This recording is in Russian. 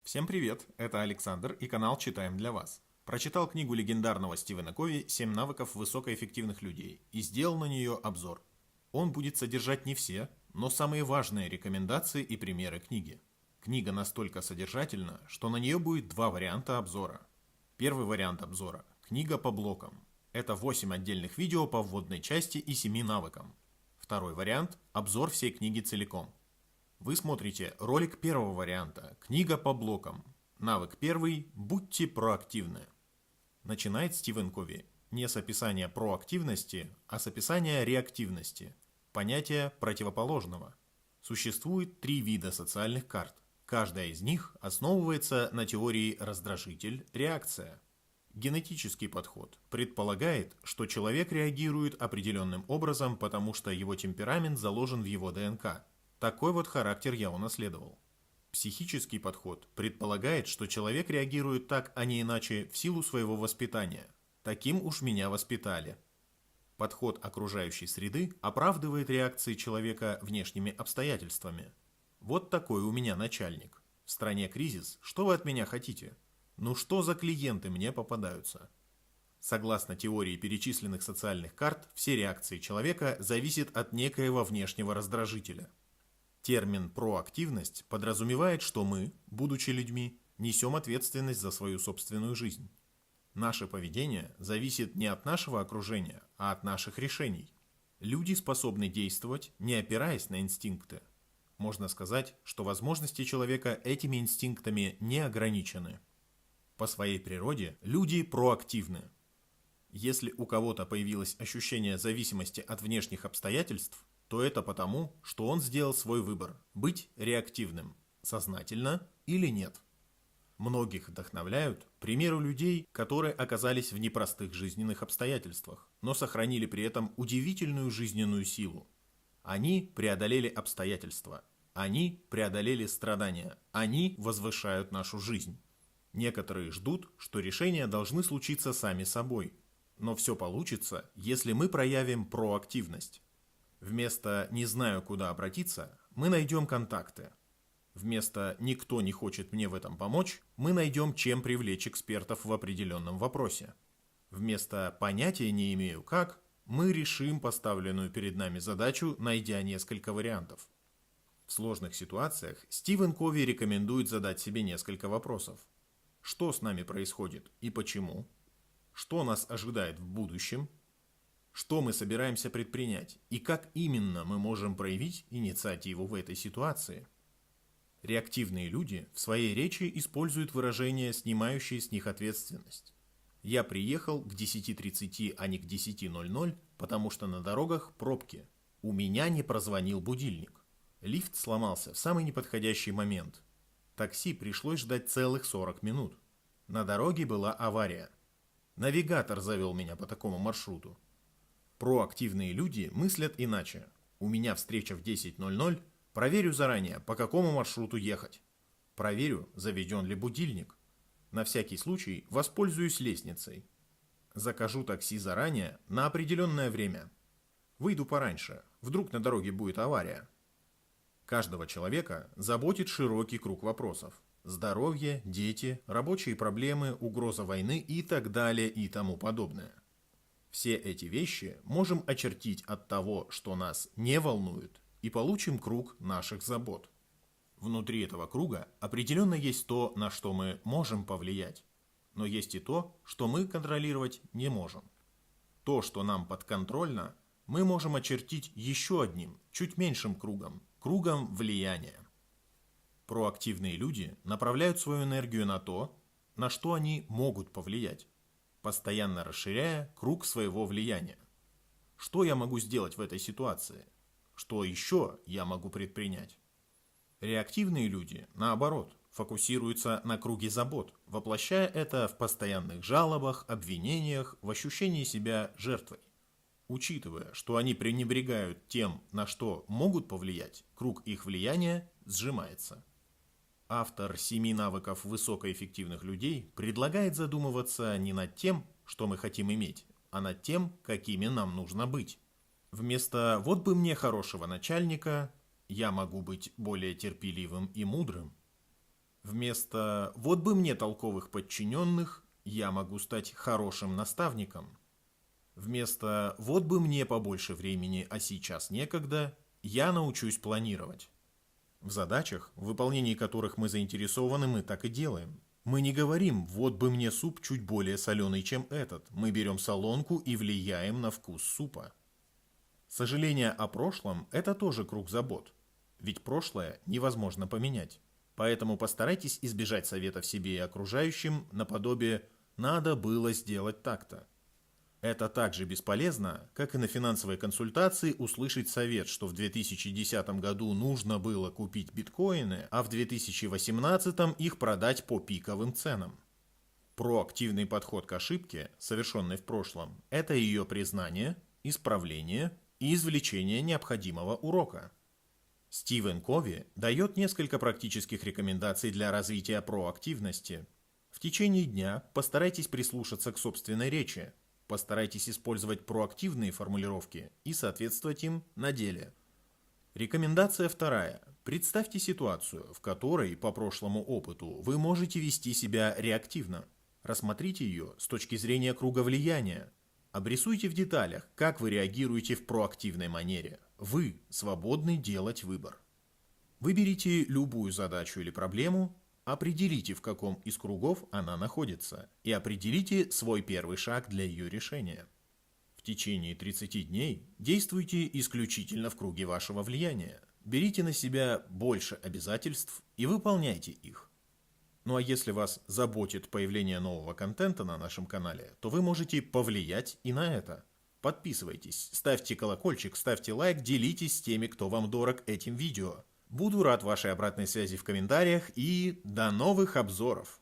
Всем привет, это Александр и канал «Читаем для вас». Прочитал книгу легендарного Стивена Кови «7 навыков высокоэффективных людей» и сделал на нее обзор. Он будет содержать не все, но самые важные рекомендации и примеры книги. Книга настолько содержательна, что на нее будет два варианта обзора. Первый вариант обзора – книга по блокам. Это 8 отдельных видео по вводной части и 7 навыкам. Второй вариант – обзор всей книги целиком. Вы смотрите ролик первого варианта, книга по блокам. Навык первый – будьте проактивны. Начинает Стивен Кови не с описания проактивности, а с описания реактивности, понятия противоположного. Существует 3 вида социальных карт. Каждая из них основывается на теории раздражитель-реакция. Генетический подход предполагает, что человек реагирует определенным образом, потому что его темперамент заложен в его ДНК. Такой вот характер я унаследовал. Психический подход предполагает, что человек реагирует так, а не иначе, в силу своего воспитания. Таким уж меня воспитали. Подход окружающей среды оправдывает реакции человека внешними обстоятельствами. Вот такой у меня начальник. В стране кризис, что вы от меня хотите? Ну что за клиенты мне попадаются? Согласно теории перечисленных социальных карт, все реакции человека зависят от некоего внешнего раздражителя. Термин «проактивность» подразумевает, что мы, будучи людьми, несем ответственность за свою собственную жизнь. Наше поведение зависит не от нашего окружения, а от наших решений. Люди способны действовать, не опираясь на инстинкты. Можно сказать, что возможности человека этими инстинктами не ограничены. По своей природе люди проактивны. Если у кого-то появилось ощущение зависимости от внешних обстоятельств, то это потому, что он сделал свой выбор – быть реактивным, сознательно или нет. Многих вдохновляют примеры людей, которые оказались в непростых жизненных обстоятельствах, но сохранили при этом удивительную жизненную силу. Они преодолели обстоятельства, они преодолели страдания, они возвышают нашу жизнь. Некоторые ждут, что решения должны случиться сами собой, но все получится, если мы проявим проактивность. Вместо «не знаю, куда обратиться» мы найдем контакты. Вместо «никто не хочет мне в этом помочь» мы найдем, чем привлечь экспертов в определенном вопросе. Вместо «понятия не имею как» мы решим поставленную перед нами задачу, найдя несколько вариантов. В сложных ситуациях Стивен Кови рекомендует задать себе несколько вопросов. Что с нами происходит и почему? Что нас ожидает в будущем? Что мы собираемся предпринять и как именно мы можем проявить инициативу в этой ситуации? Реактивные люди в своей речи используют выражения, снимающие с них ответственность. Я приехал к 10:30, а не к 10:00, потому что на дорогах пробки. У меня не прозвонил будильник. Лифт сломался в самый неподходящий момент. Такси пришлось ждать целых 40 минут. На дороге была авария. Навигатор завел меня по такому маршруту. Проактивные люди мыслят иначе. У меня встреча в 10:00, проверю заранее, по какому маршруту ехать. Проверю, заведен ли будильник. На всякий случай воспользуюсь лестницей. Закажу такси заранее на определенное время. Выйду пораньше, вдруг на дороге будет авария. Каждого человека заботит широкий круг вопросов. Здоровье, дети, рабочие проблемы, угроза войны и так далее и тому подобное. Все эти вещи можем очертить от того, что нас не волнует, и получим круг наших забот. Внутри этого круга определенно есть то, на что мы можем повлиять, но есть и то, что мы контролировать не можем. То, что нам подконтрольно, мы можем очертить еще одним, чуть меньшим кругом, кругом влияния. Проактивные люди направляют свою энергию на то, на что они могут повлиять, постоянно расширяя круг своего влияния. Что я могу сделать в этой ситуации? Что еще я могу предпринять? Реактивные люди, наоборот, фокусируются на круге забот, воплощая это в постоянных жалобах, обвинениях, в ощущении себя жертвой. Учитывая, что они пренебрегают тем, на что могут повлиять, круг их влияния сжимается. Автор 7 навыков высокоэффективных людей предлагает задумываться не над тем, что мы хотим иметь, а над тем, какими нам нужно быть. Вместо «вот бы мне хорошего начальника» я могу быть более терпеливым и мудрым. Вместо «вот бы мне толковых подчиненных» я могу стать хорошим наставником. Вместо «вот бы мне побольше времени, а сейчас некогда» я научусь планировать. В задачах, в выполнении которых мы заинтересованы, мы так и делаем. Мы не говорим «вот бы мне суп чуть более соленый, чем этот». Мы берем солонку и влияем на вкус супа. Сожаление о прошлом – это тоже круг забот. Ведь прошлое невозможно поменять. Поэтому постарайтесь избежать советов себе и окружающим наподобие «надо было сделать так-то». Это так же бесполезно, как и на финансовой консультации услышать совет, что в 2010 году нужно было купить биткоины, а в 2018 их продать по пиковым ценам. Проактивный подход к ошибке, совершенной в прошлом, это ее признание, исправление и извлечение необходимого урока. Стивен Кови дает несколько практических рекомендаций для развития проактивности. В течение дня постарайтесь прислушаться к собственной речи. Постарайтесь использовать проактивные формулировки и соответствовать им на деле. Рекомендация вторая. Представьте ситуацию, в которой, по прошлому опыту, вы можете вести себя реактивно. Рассмотрите ее с точки зрения круга влияния. Обрисуйте в деталях, как вы реагируете в проактивной манере. Вы свободны делать выбор. Выберите любую задачу или проблему, определите, в каком из кругов она находится, и определите свой первый шаг для ее решения. В течение 30 дней действуйте исключительно в круге вашего влияния. Берите на себя больше обязательств и выполняйте их. Ну а если вас заботит появление нового контента на нашем канале, то вы можете повлиять и на это. Подписывайтесь, ставьте колокольчик, ставьте лайк, делитесь с теми, кто вам дорог, этим видео. Буду рад вашей обратной связи в комментариях и до новых обзоров!